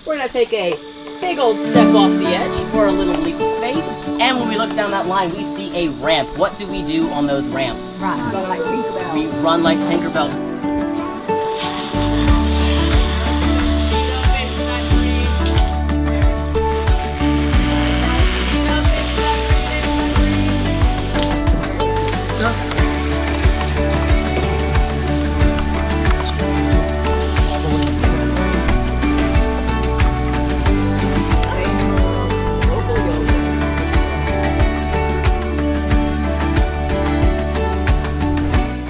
We're gonna take a big old step off the edge for a little leap of faith. And when we look down that line, we see a ramp. What do we do on those ramps? Run like Tinkerbell. We run like Tinkerbell.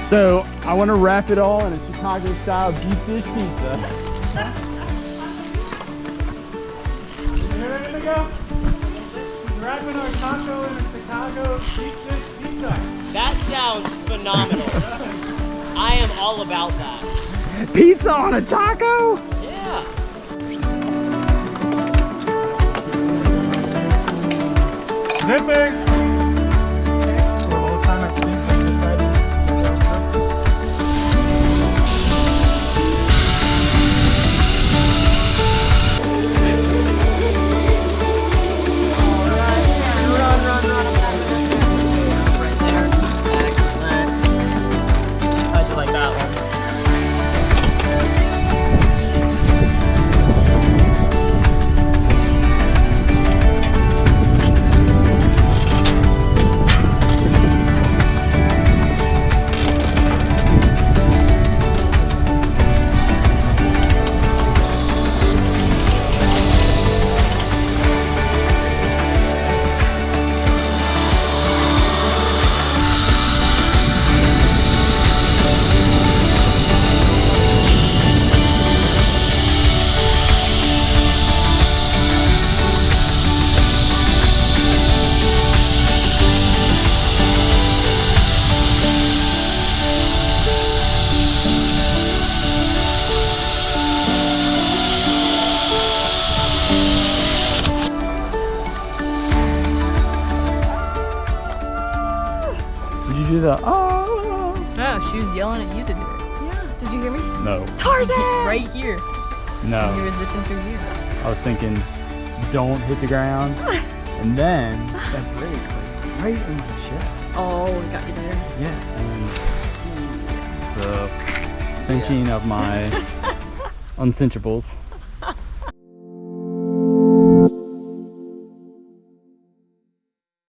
So I want to wrap it all in a Chicago-style deep dish pizza. You ready to go? Wrapping our taco in a Chicago deep dish pizza. That sounds phenomenal. I am all about that. Pizza on a taco? Yeah. Zipping. Did you do the oh? No, she was yelling at you to do it. Yeah. Did you hear me? No. Tarzan! Right here. No. You were zipping through here. I was thinking, don't hit the ground. And then that break, like, right in my chest. Oh, it got you there. Yeah. And the cinching of my uncinchables.